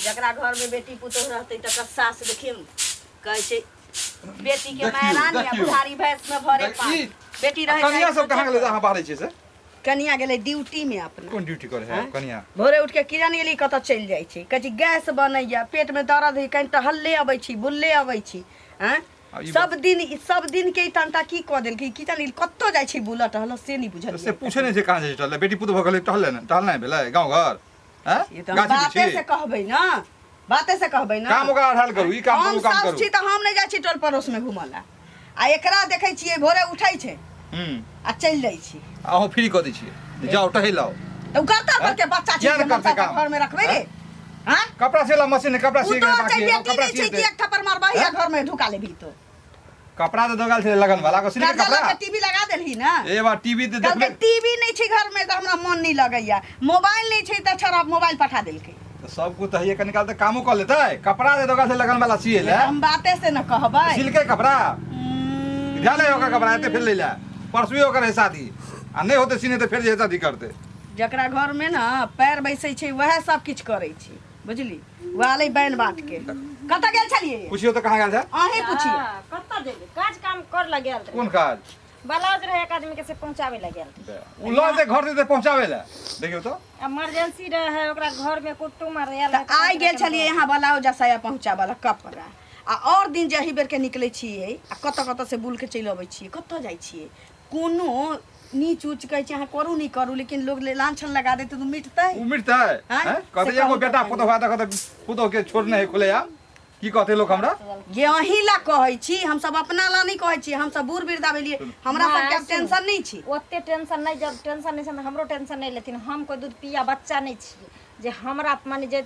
जकरा घर में बेटी पुतोह रहते तकर सास देखिए कहै छै बेटी के मायरानी आ बुढ़ारी भैंस में भरे पात बेटी रहे कन्या सब कहां गेलै अहाँ बाहर छै से कन्या गेलै ड्यूटी में अपना कोन ड्यूटी करे है कन्या भोरे उठ के किरण गेली कत चल जाय छै कहै छै गैस बनैया पेट में दर्द है कहीं टहलले अबै छी बुलले अबै छी हैं सब दिन के तंता की क देल की तनी कत्तो जाय छी बुला टहल से नहीं बुझल से पूछे नहीं छै कहां जाय टहल बेटी पुत भ गेलै टहलना भेलै गांव घर हैं ये तो बाते से कहबै ना बाते से कहबै ना काम ओकरा हल करू ई काम करू काम करू हम छी त हम नहीं जाय छी टोल पड़ोस में घुमला आ एकरा देखै छियै भोरे उठै छै आ चल जाय छी अहो फ्री क दै छियै जाओ टहलाओ तो करता करके बच्चा छी घर में रखबै रे हां कपड़ा सिला मशीन कपड़ा सी के बाकी कपड़ा सी के एक थप्पड़ मारबही आ घर में ढुका लेबी तो कपड़ा तो दोगाल से लगन वाला को सिल के कपड़ा टीवी लगा देलही ना ए बार टीवी तो देखबे टीवी नहीं छै घर में त हमरा मन नहीं लगैया मोबाइल नहीं छै त छोरा मोबाइल पठा देलकै तो सब को तहिए के निकाल त कामो कर लेतै कपड़ा दे दोगाल से लगन वाला सिए ले हम बाते से न कहबै सिल के कपड़ा जाले ओकर कपड़ा एते फिर ले ले परसुई ओकर है शादी आ नहीं होते सीने त फिर जे शादी करते जकरा घर में ना पैर बैसै छै वह सब किछ करै छै बुझली वाले बैन बात के कत गेल छलिए पूछियो त कहां गेल छै अहीं पूछिए कत जेबे काज काम कर ल गेल कोन काज ब्लाउज रहे एक आदमी के से पहुंचावे ल गेल उ ल जे घर से पहुंचावे ले देखियो तो इमरजेंसी रहे ओकरा घर में कुटुम आयल त आइ गेल छलिए यहां ब्लाउज साया पहुंचावे ल कपड़ा आ और दिन जही बेर के निकलै छियै आ कत से बुल के चलि अबै छियै कत जाइ छियै कोनो नीच उच कहै छै अहाँ करू नहीं करू लेकिन लोग लांछन लगा देते तो मिटतै उ मिटतै हैं कहते एगो बेटा पुतो हुआ त कहते पुतो के छोड़ने है खुले आ की कहते लोग हमरा ये अही ला कहै छी हम सब अपना ला नहीं कहै छी हम सब बूढ़ वृद्धा भेलिए हमरा सब के टेंशन नहीं छी ओते टेंशन नहीं जब टेंशन नहीं से हमरो टेंशन नहीं लेथिन हम कोई दूध पिया बच्चा नहीं छी जे हमरा माने जे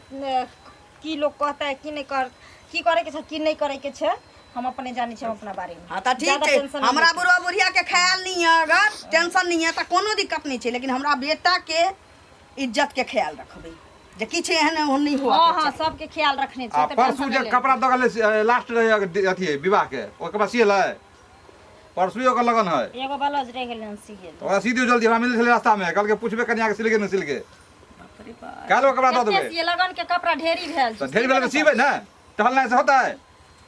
की लोग कहता है की नहीं कर की करे के छै की नहीं करे के छै हम अपने जानी छी अपना बारे में हां त ठीक है हमरा बुढ़वा बुढ़िया के ख्याल नहीं है अगर टेंशन नहीं है त कोनो दिक्कत नहीं छै लेकिन हमरा बेटा के इज्जत के ख्याल रखबै जे किछ एहन नहीं हुआ हां सब के ख्याल रखने छै त परसु जे कपड़ा दगले लास्ट रहे अथी विवाह के ओकर बाद सिएलै परसु ओकर लगन है एगो ब्लाउज रह गेल सी गेल ओकरा सी दियो जल्दी हमरा मिल छले रास्ता में कल के पूछबे कन्या के सिलके न सिलके बाप रे बाप कालो कपड़ा दे देबे ये लगन के कपड़ा ढेरी भेल त ढेरी भेल के सीबे ना टहलना से होता है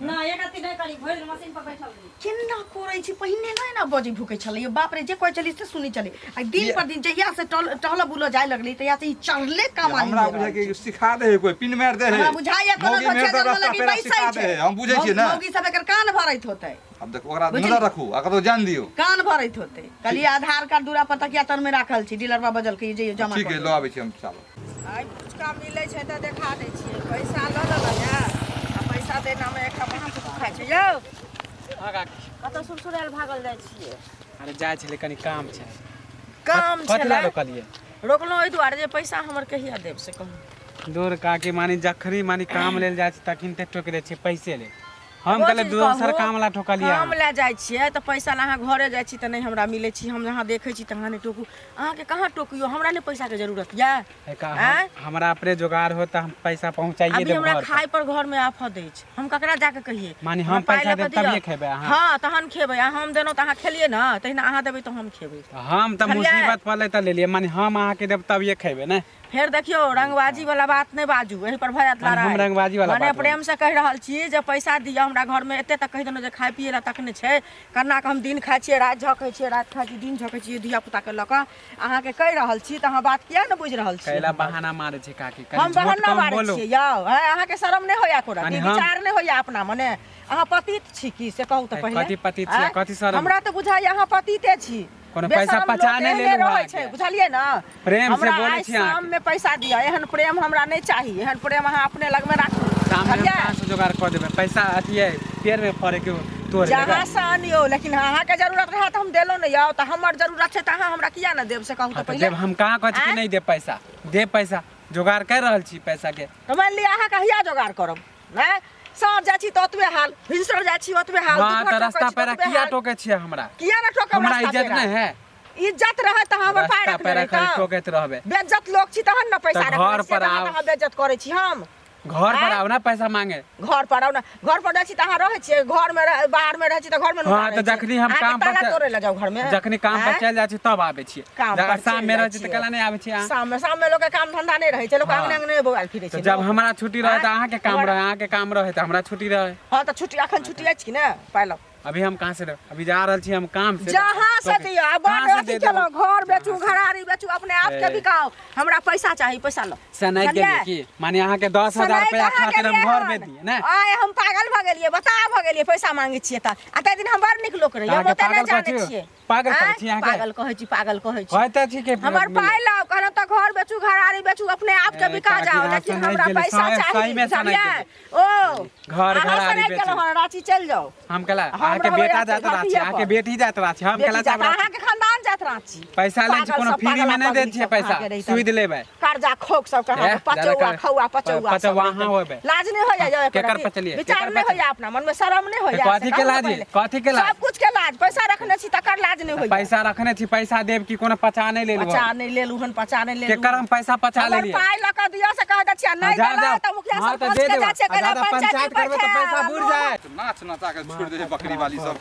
ना एक अति नहीं करी भोर मशीन पर बैठल रही केना कोरै छी पहिने नै ना बजी भूकै छलै बाप रे जे कोइ चली से सुनी चली आ दिन पर दिन जहिया से टहल बुलो जाय लगली तहिया से ई चढ़ले कमानी हमरा बुझा के सिखा दे कोई पिन मार दे है हमरा बुझाइया कोनो धोछे जल लगी बैसै छै हम बुझै छी ना मौगी सब एकर कान भरैत होतै अब देखो ओकरा नजर रखू आ कतो जान दियो कान भरैत होतै कली आधार कार्ड दूरा पर तकिया तर में राखल छी डीलरवा बजल के जे जमा ठीक है लो आबै छी हम चलो आइ कुछ का मिलै छै त देखा दै छियै पैसा ल लेबै आ पैसा देना में एक कहाँ से खाइ छै यौ आगा कत सुरसुराल भागल जाय छियै अरे जाय छले कनी काम छै काम कतला छलै रोकलिए रोकलो एहि दुआरे जे पैसा हमर कहिया देब से कहू दूर का के मानी जखरी मानी काम लेल जाय छै तखन ते टोक दे छै पैसे ले हम कहले दोसर काम ला ठोकलिए काम ले जाय छियै त पैसा ला अहाँ घरे जाय छी त नहीं हमरा मिलै छी हम जहां देखै छी तहां नहीं टोकू अहाँ के कहां टोकियो हमरा नहीं पैसा के जरूरत या हमरा अपने जुगाड़ हो त हम पैसा पहुंचाइए देब हमरा खाय पर घर में आफत दै छै हम ककरा जाके कहिए मानी हम पैसा देब तबे खेबै अहाँ हां तहन खेबै हम देनो त अहाँ खेलिए ना तहिना अहाँ देबै त हम खेबै हम त मुसीबत पड़ले त ले लिए मानी हम अहाँ के देब तबे खेबै ना फिर देखियो रंगबाजी वाला बात नहीं बाजू एही पर भयत लड़ा हम रंगबाजी वाला माने प्रेम से कह रहल छी जे पैसा दिया हमरा घर में एते तक कह देनो जे खाय पिए ला तक ने छै कन्ना के हम दिन खाय छियै रात झकै छियै रात खाय छियै दिन झकै छियै धिया पुता के लक अहाँ के कह रहल छी त अहाँ बात किया न बुझ रहल छी कैला बहाना मारे छै काकी हम बहाना मारे छी यौ अहाँ के शरम नहीं होया कोरा विचार नहीं होया अपना मने अहाँ पतित छी की से कहू त पहिले कथि पतित छी कथि शरम हमरा त बुझाय अहाँ पतिते छी कोनो पैसा पचाने ले रहै छै बुझलिए ना प्रेम से बोलै छी शाम में पैसा दिया एहन प्रेम हमरा नहीं चाहिए एहन प्रेम अहाँ अपने लग में राखू शाम में कहां से जुगाड़ कर देबे पैसा अथिए पेड़ में फरे के तोड़ जहां से आनियो लेकिन अहाँ के जरूरत रहा त हम देलो नहीं आओ त हमर जरूरत छै त अहाँ हमरा किया न देब से कहू त पहिले जब हम कहां कहै छी नहीं दे पैसा दे पैसा जुगाड़ कर रहल छी पैसा के त मान लिया अहाँ कहिया जुगाड़ करब हैं साँझ जाइ छी त ओतबे हाल भिनसर जाइ छी ओतबे हाल हां त रास्ता पर किया टोके छी हमरा किया न टोके हमरा इज्जत नहीं है इज्जत रहे त हमर पार पैर खाली टोकैत रहबे बेइज्जत लोग छी तहन न पैसा घर पर अहाँ बेइज्जत करै छी हम घर पर आओ ना पैसा मांगे। घर पर आओ ना, घर पर छी त अहाँ रहै छियै, घर में बाहर में रहै छी त घर में हाँ तो जखनी हम काम पर तोरे ले जाओ घर में, जखनी काम पर चल जाइ छी तब आबै छी। जब शाम में रहै छी त कला नहीं आबै छी। शाम में लोग के काम धंधा नहीं रहै छै, लोग अंगने अंगने बौआल फिरै छै। जब हमारा छुट्टी रहे त अहाँ के काम रहे, अहाँ के काम रहे त हमरा छुट्टी रहे। हां त छुट्टी अखन छुट्टी अछि कि ना पाइलो। अभी हम कहाँ से अभी जा रहल छी हम काम से। जहाँ से दियो बड़ अथी चलो, घर बेचू, घरारी बेचू, अपने आप के बिकाओ, हमरा पैसा चाहिए, पैसा लो। सनई के की माने अहाँ के 10,000 रुपया खातिर हम घर बेच दिए ना। आय हम पागल भ गेलिए, बता भ गेलिए, पैसा मांगे छिए त आ ते दिन हम बड़ निक लोक रहिए, हम ओते नहीं जाने छिए। पागल कहै छी अहाँ के? पागल कहै छी, पागल कहै छी। कहते छी के हमर पाइ लाओ, कहलो त घर बेचू, घरारी बेचू, अपने आप के बिका जाओ, लेकिन हमरा पैसा चाहिए। ओ घर घरारी बेचू, रांची चल जाओ। हम कला अहाँ के बेटा जात रांची, अहाँ के बेटी जात रांची, हम कला सब अहाँ के खानदान जात रांची। पैसा ले छी कोनो फ्री में नहीं दे छी पैसा, सुविध लेबै। कर्जा खोक सब कहा पचौआ खौआ पचौआ सब वहां होबे। लाज नहीं हो जाए, केकर पर चलिए, विचार नहीं हो जाए, अपना मन में शर्म नहीं हो जाए। कथी के लाज, कथी के लाज? सब कुछ के लाज, पैसा रखने छी तकर लाज नहीं हो जाए। पैसा रखने छी, पैसा देब की कोनो पचा नहीं ले लो। पचा नहीं ले लूहन, पचा नहीं ले लू। केकर हम पैसा पचा ले लिए? पाइ ल के दियो से कह द छिया नहीं देला त मुखिया हाँ, तो सरपंच दे के देबो। जा छे कला पंचायत करबे तो पैसा बुड़ जाए। नाच नचा के छोड़ दे बकरी वाली सब।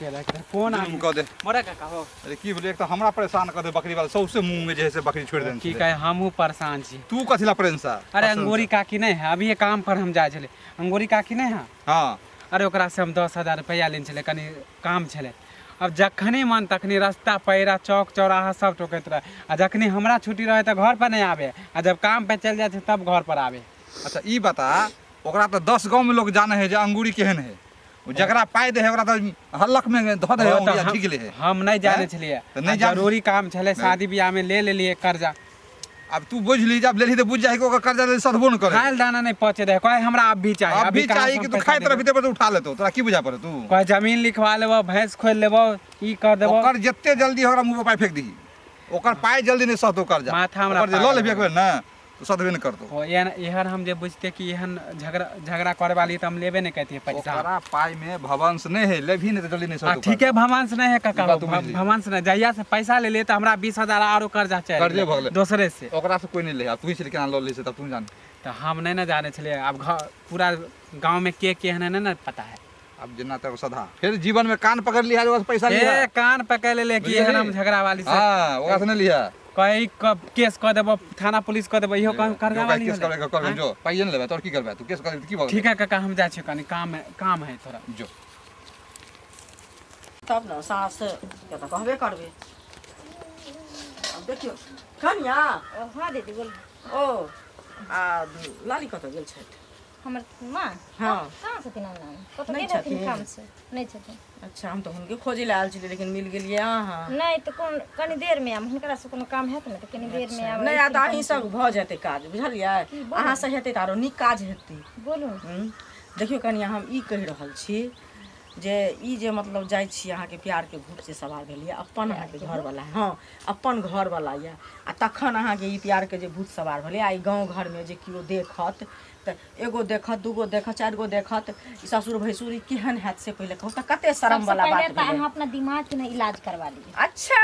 फोन आ कह दे मोरा का कहो। अरे की बोले, एक तो हमरा परेशान कर दे बकरी वाला, सबसे मुंह में जैसे बकरी छोड़ दे। की कहे हमहू परेशान छी। तू कथिला परेशान? अरे अंगूरी काकी नहीं है, अभी ये काम पर हम जाए छले। अंगूरी काकी नहीं है, हां अरे ओकरा से हम 10,000 रुपया लेन छले, कनी काम छले। अब जखनी मन तखनी रास्ता पैरा चौक चौराहा सब टोकैत रहे, आ जखनी हमरा छुट्टी रहे त घर पर नहीं आवे, आ जब काम पे चल जाए तब घर पर आवे। अच्छा ई बता, ओकरा तो 10 गांव में लोग जाने है जे अंगूरी केहन है, जकरा पाई दे है ओकरा तो हल्लक में धो दे है, ठीक ले है। हम नहीं जाने छलिए, नहीं जरूरी काम छले, शादी ब्याह में ले लेलिए कर्जा। अब तू बुझ ली, जब लेली तो बुझ जाए कि ओकर कर्जा ले सदबो न करे। खाइल दाना नहीं पहुंचे दे, कहे हमरा अब भी चाहिए। अब भी चाहिए कि तू खाए तरफ भीतर पर उठा लेतो, तोरा की बुझा पड़े? तू कहे जमीन लिखवा लेबो, भैंस खोल लेबो, ई कर देबो। ओकर जत्ते जल्दी ओकरा मुंह पे पाई फेंक दी, ओकर पाई जल्दी नहीं सहतो कर्जा। माथा हमरा ओकर जे लो लेबे एक बेर ना तो सदबे न करतो। ओ एहन हम जे बुझते कि एहन झगड़ा करे वाली त हम लेबे नहीं कहती पैसा। ओकरा पाई में भवंस नहीं है, लेभी नहीं तो जल्दी नहीं सहतो। ठीक है, भवंस नहीं है काका, बात तो बुझ ली। भवंस नहीं, जहिया से पैसा ले त हमरा 20,000 आरो कर्जा कर्जे चाहिए भगले। दूसरे से। ओकरा से कोई नहीं ले, अब तू ही से केना लो ले से तब तू जान। तो हम नहीं ना जाने छलिए, अब पूरा गांव में के केहन है ना पता है। अब जिन्ना तेरे सधा फिर जीवन में कान पकड़ लिया, जो पैसा लिया ए कान पकड़ ले कि एहन हम झगड़ा वाली से हां ओकरा से नहीं लिया। कहीं कब केस कर देबो, थाना पुलिस कर देबो, इहो कर्जा वाली केस करे कर जो पाई न लेबे, तोर की करबे? तू केस करे की भगले? ठीक है काका, हम जाए छी, कनी काम है थोड़ा जो। तब न सास के त कहबे करबे। अब देखियो कन्या। हाँ दीदी बोल। ओ आ लाली कत गेल छथि? हमर माँ हाँ। कहाँ छथिन अंगना में? कतौ नहीं गेल छथिन छथिन। काम से, नहीं छथिन। अच्छा हम तो हुनके खोजे ले आयल छलिए, लेकिन मिल गेलिए अहाँ। नहीं तो कौन कनी देर में आम, हुनकरा से कोनो काम हैत न त कनी देर में आम। नहीं आ त अहीं सब भ जेतै काज, बुझलिए? अहाँ से हेतै त आरो नीक काज हेतै। बोलू। देखियो कन्या, हम ई कहि रहल छी जे ई जे मतलब जाइ छी अहाँके प्यार के भूत से सवार भेलिए, अपन अहाँके घर वाला। हाँ अपन घर वाला ये, आ तखन अहाँके ई प्यार के जे भूत सवार भेलिए, आ ई गाँव घर में जे केओ देखत त एगो देखत, दूगो देखत, 4 गो देखत, ई ससुर भैसुर ई केहन हैत से पहिले कहू त कते शर्म वाला बात पहले त भेलै। अहाँ अपना दिमाग के न इलाज करवा लीजिए। अच्छा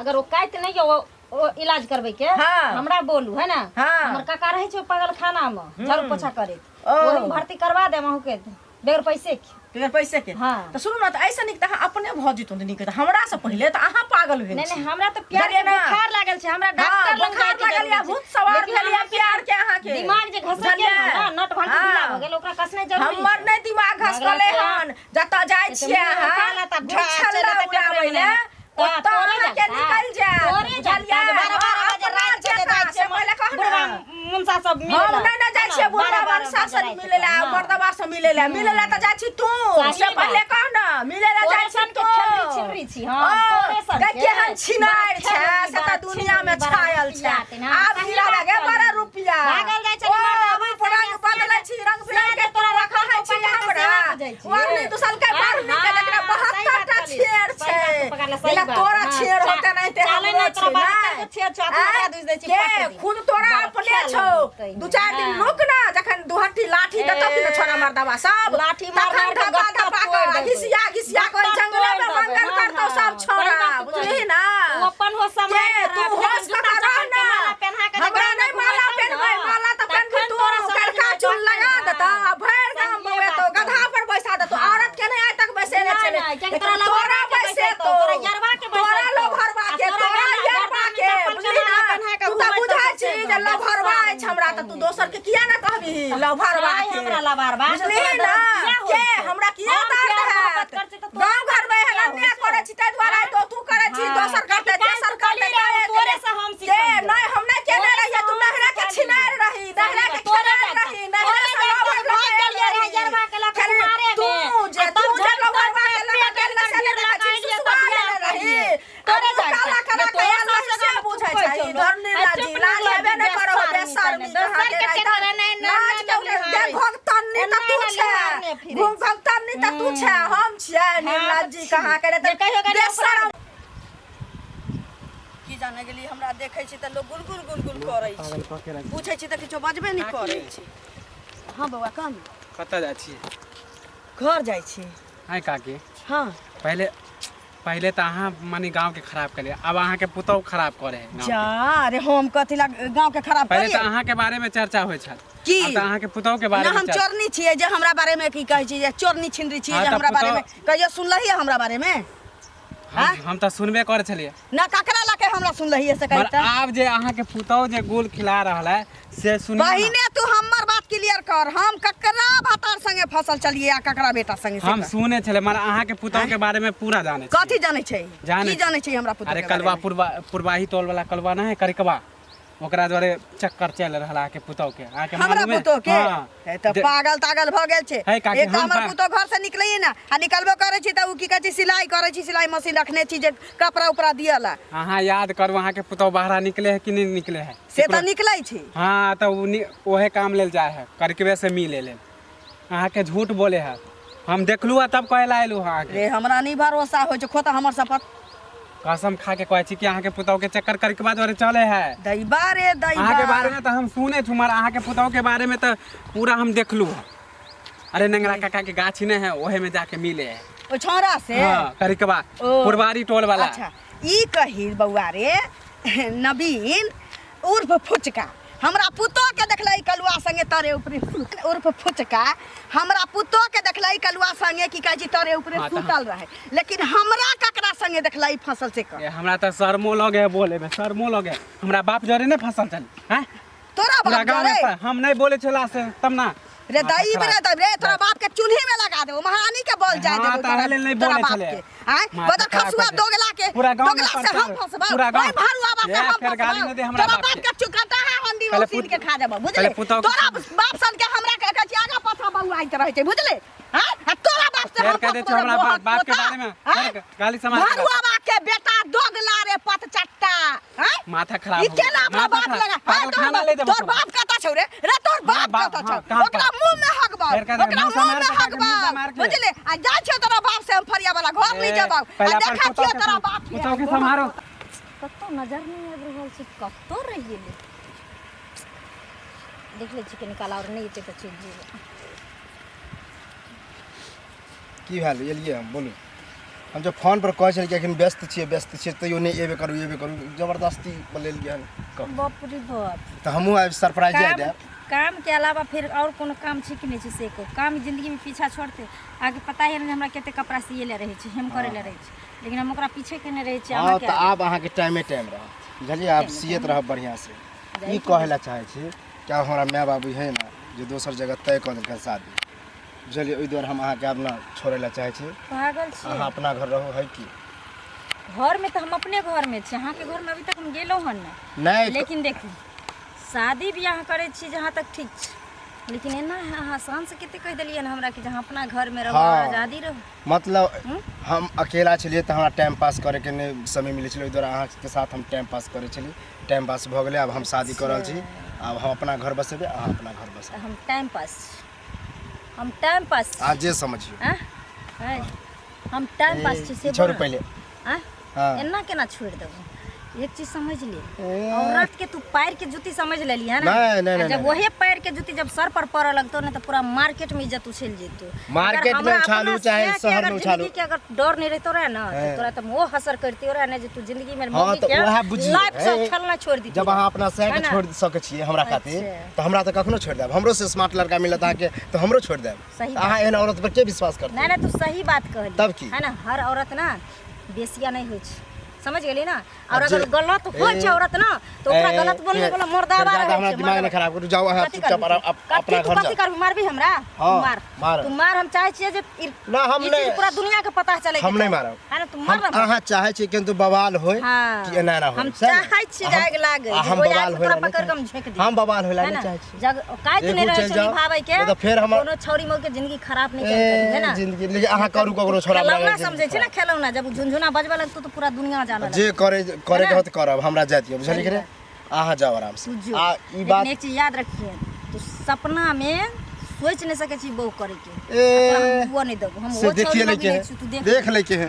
अगर वो काट नहीं है वो इलाज करबे के हाँ। हमरा बोलू है ना। हाँ। हमर काका रहे छै पागल खाना में झाड़ू पोछा करे, ओ। वही भर्ती करवा दे महू के बगैर पैसे के। बगैर पैसे के? हाँ। तो सुनू ना, तो ऐसा नहीं अहाँ अपने भ जितौ नीक, त हमरा से पहिले त अहाँ पागल भेल नहीं छी। नहीं, हमरा तो प्यार के बुखार लागल छै, हमरा डॉक्टर लग बुखार लागल या भूत सवार भेल या प्यार के अहाँ के दिमाग जे घसक गेल ना, नट भंटी ढीला भ गेल, ओकरा कसने जरूरी। हमर नहीं दिमाग घसकले हन, जता जाय छियै अहाँ ढछल्ला उड़ाबै ले ओतऽ अहाँके निकल जाय। तोरे जलिया 12 बजे रात के जाय छै, पहिले कह ना मुंसा सब मिले। हम नहीं जाय छियै बुढ़वा वर्षा से मिले ला, मर्दवा से मिले ला त जाय छी तू। से पहिले कह ना मिले ला जाय छी तू। छिनरी छी। हां तोरे सब देखिए हम छिनार छै, से त दुनिया में छायल छै। आब हीरा लगे 12 रुपया भागल जाय छै मर्दवा, रंग बदलै छी, रंग बिरंग के तोरा रखल है छी हमरा। वाली दुसल के बारनी के देखना 72 टा छेड़ छै। एला तोरा छेड़ होते नहीं ते हम छै ना। खुद तोरा अपने छौ। 2-4 दिन रुक ना, जखन दुहट्टी लाठी देतौ कि छोरा मर्दवा सब लाठी तखन मार धपा धपा के घिसिया को जंगले में मंगल करतौ सब छोरा, बुझली ना? वो अपन हो समय तू होश का रह ना, हमरा नहीं माला पहनबै, माला तो पहनबी तू, करका चूल लगा जाओ भरवा हाय, के हमरा लबार बा। बुझली तो ना क्या होई के छै? हमरा किया हम दर्द प्यार है मोहब्बत करछि तऽ तोरा गांव घर में क्या हल्ला होई छै? करे छी तै द्वारा तो तू करे छी हाँ। दोसर करते काहे तेसर तू कली करते रहे, तोरे से हम के सिखलियै। नहीं हम नहीं केने तोरे रही से तू हम नहरा के सिखलियै। छिनार रही नहरा के तोरे छिनार से- रही तोरे नहरा से से भाग गेलियै रहे, जरबा के लऽ के खाली मारे तू में। जे आ तू तब जे झट लगवा से के लगा पेट के अंदर लगा गिर के लगाइए सुसुआ तब लेने बियाह रही करिए। तोरे तोरे काला जाके। काला तोरे काला साथे से ना बुझै चुप छै होइ धरनी छौ। लाजी चुप लाज ना हेबे न लाजी, करो बेशर्मी बेशर्मी दोसर के चक्कर में नहीं- नाच के नहीं दे भक्तनी त तू छै घूम भक्तनी त तू छै हम छियै नीलाजी कहाँ करे जे कहियो कहियो बेशरम की जाने गेली हमरा देखै छी त लोग गुनगुन गुनगुन करै छै पूछै छी त किछो बजबे नहीं करै छै हां बौआ कान कतऽ जाइ छी घर जाइ छी आइ काकी हां पहले तो अहाँ मानी गांव के खराब कर अब अहाँ के पुतौह खराब करे है गाँव जा के। अरे हम कथि ला गांव के खराब पहले करिए तो अहाँ के बारे में चर्चा होइ छल की? अब तो अहाँ के पुतौह के बारे ना में हम चर्चा चोरनी छियै जे हमरा बारे में की कहै छी जे चोरनी छिंदरी छियै हाँ, जे तऽ हमरा बारे में पुतौह- कहियो सुनलही हमरा बारे में हम तो सुनबे करे छलिए ना ककरा ला के हमरा सुनलही से मगर कहता आब जे अहाँ के पुतौह जे गुल खिला रहल है से सुनिए ना। बहिने तू हमर बात क्लियर कर हम ककरा भतार संगे फसल चलिए आ ककरा बेटा संगे से हम कर। सुने छले मगर अहाँ के पुतौह के बारे में पूरा जाने छियै। कथी जानै छै जानै की जानै छै हमरा पुत्र अरे कलवा पुरवाही टोल वाला कलवा ना है करिकवा ओकरा द्वारे चक्कर चल रहल अहाँ के पुतौह के अहाँ के हमरा मालूम है? पुतो के हाँ। ए त पागल तागल भ गेल छै है काकी, एक त हम हमर पा- पुतो घर से निकलैए ना आ निकलबो करे छी त उ की कहै छै सिलाई करे छी सिलाई मशीन रखने छी जे कपड़ा उपड़ा दियला अहाँ याद करू अहाँ के पुतौह बाहर निकले है कि नहीं निकले है से त निकलै छै हाँ तो ओहे काम लेल जाए है करकबे से मिले ले अहाँ के झूठ बोले है हम देखलू है तब कहे ला एलू अहाँ के रे हमरा नहीं भरोसा होइ छै खोता हमर शपथ कसम खा के कहै छी कि अहाँ के पुतौह के चक्कर करकबा द्वारे चले है दैबा रे दैबा अहाँ के बारे में तो हम सुने छु मगर अहाँ के पुतौह के बारे में तो पूरा हम देखलू है अरे नंगरा काका के गाछी नहीं है ओहे में जाके मिले है ओ छौरा से हाँ करकबा ओ। पुरवारी टोल वाला अच्छा ई कही बौआ रे नवीन उर्फ फुचका हमरा पुतो के देखलै कलुआ संगे तरे ऊपरे उर्फ फुचका हमरा पुतो के देखलै कलुआ संगे की कहै छी तरे ऊपरे हाँ, तऽ सुतल रहे लेकिन हमरा ककरा संगे देखलै फसल से कर ये हमरा तो शर्मो लगे है बोले में शर्मो लगे हमरा बाप जरे नहीं फसल चल हैं तोरा पूरा बाप गाँव में रे हम नहीं बोले चला से तब ना रे दई बरे तब रे तोरा बाप के चूल्ही में लगा देबो महारानी के बोल जाय हाँ, देबो तऽ हले नहीं बोले छले। हैं माथा बता खराब खसुआ कर दे। दोगला के पूरा गाँव में दोगला से हम प्रचार। फसबा पूरा गाँव। ओए भरुआ बाप से ये हम फेर गाली फसबा न दे हमरा तोरा बाप बाप के। के चुकाता है हंडी पहले उसीन के खा जाबो बुझले पहले पुतौह के तोरा बाप सन के हमरा के कहै छी आगा पाछा बउआइत रहै छै बुझले हैं आ तोरा बाप से फेर हम कह दे छो हमरा बाप के बारे में फेर गाली समाज के भरुआ बाप के बेटा दोगला रे पत चट्टा हैं माथा खराब ई हो केना गया। अपना माथा बाप खराब। लगा पागल खाना ले देबो तोर बाप कता छौ रे तोर बाप बाप, कता हाँ, छौ कहाँ ओकरा मुंह में हकबा फेर कह दे, ओकरा मुँह से मुंह मार में के काके, मुँह से हकबा मार के। बुझले आ जा छौ तोरा बाप से हम फरिया वाला घर नहीं जाबा पहले आ अपन देखा पुतौह छियो के तोरा सम- बाप पुतौह के समारो कतो नजर नहीं आबि रहल छै कतो रहि गेलै देख लै छी कि निकाला और नहीं एतै तऽ चलि जेबै की भेल एलियै हम बोलू हम जब फोन पर कहै छलियै कि एखन व्यस्त छियै तैयो नहि एबे करू जबरदस्ती बोलेलियै हन कहू बाप रे बाप तऽ हमहूँ आबि सरप्राइजे देब काम के अलावा फिर और कोनो काम छै कि नहीं छै से को काम जिंदगी में पीछा छोड़ते आगे पता है ना हमरा कते कपड़ा सिए ले रहे छै हम करे ले रहे छै लेकिन हम ओकरा पीछे केने रहे छै हाँ अहाँ तऽ आब अहाँके टाइमे टाइम रहत बुझलियै आब सियत रहब बढ़िआँ से ई कहै लए चाहै छी कि आब हमरा माय बाबू है ना जे दोसर जगह तय कऽ देलकै शादी बुझलियै ओहि दुआरे हम अहाँके आब ना छोड़ै लए चाहै छी पागल छी अहाँ अपना घर रहू है कि घर में तो हम अपने घर में छी अहाँ के घर में अभी तक हम गेलो हन नहि तऽ- लेकिन देखू शादी बियाह करे छी जहाँ तक ठीक छै लेकिन एना अहाँ शान से कते कह देलियै ना हमरा कि जहाँ अपना घर में रहो हाँ। आजादी रहो मतलब हम अकेला छलियै तऽ हमरा टाइम पास करैके नहि समय मिलै छलै ओहि दुआरे अहाँके साथ हम टाइम पास करै छली टाइम पास भऽ गेलै आब हम शादी कऽ रहल छी आब हम अपना घर बसेबै अहाँ अपना घर बसेबै हम टाइम पास अहाँ जे समझियौ हैं? हैं? हम टाइम पास छी से छोड़ू बोल। पहिले हैं? हाँ एना केना छोड़ देबो एक चीज समझ ले औरत के तू पैर के जूती समझ लेली है ना नहीं, नहीं, आ नहीं, जब नहीं। वही पैर के जूती जब सर पर पड़े लगतो ना तो पूरा मार्केट में इज्जत उछल जेतो मार्केट अगर में हमरा उछालू, अपना चाहे सिया के शहर अगर में उछालू। जिंदगी के अगर डर नहीं रहतो रहे ना हैं। तो तोरा तो वो हसर करती रहे ना जे तू जिंदगी में हाँ, मौगी तो के वएह बुझियौ, लाइफ से हैं। उछलना छोड़ दी जब अहाँ अपना से है के ना? छोड़ सकै छियै हमरा खातिर अच्छा। तऽ हमरा तऽ कखनो छोड़ि देब हमरो से स्मार्ट लड़का मिलत अहाँके तऽ हमरो छोड़ि देब सही तऽ अहाँ एहन औरत पर के विश्वास करतै ना ना तू सही बात कहली तब की? है ना हर औरत ना बेसिया नहीं होय छै समझ गेली ना। और अगर गलत हो छै औरत ना तो ओकरा गलत बोलने वाला मुर्दाबाद ज्यादा रहे हमरा छै। दिमाग न खराब करू, जाओ अहाँ चुपचाप अपना घर कथी जाओ। करबी, मारबी हमरा? हाँ, मार मार। तू मार, हम चाहे छियै जे ना, हम ई नहीं। चीज पूरा दुनिया के पता चले। हम नहीं मारब। है ना, तू हम मार। अहाँ चाहे छी किंतु बवाल होय हाँ। कि एना ना होय। हम सही ना? चाहे छी जाग लागे हम जे ओइ बवाल आदमी होय तोरा ना पकड़ के हम नहीं झेक दी। हम बवाल होला है नहीं ना? चाहे छी। जग काहे एगो नहीं रहे चलि छै जाओ, निभावे के, नहीं तो फिर हम- कोनो छौरी मौके जिंदगी खराब नहीं कर है ना। जिंदगी लेकिन अहाँ करू ककरो छोड़ा खेलौना समझे छै ना, खेलौना जब झुनझुना बजबे लगतो तो पूरा दुनिया जाने लगतो। जे करे के होत करब, हमरा जातियो बुझली कि रे। अहाँ जाओ आराम से। बुझियो। आ ई लेकिन बात एक चीज याद रखिए, तो सपना में सोच नहीं सके छी बहू करे के। ए हम वो नहीं देबो, हम से वो देखिए छौरी लेके लगी है, नहीं छी, तू देख देख लेके है।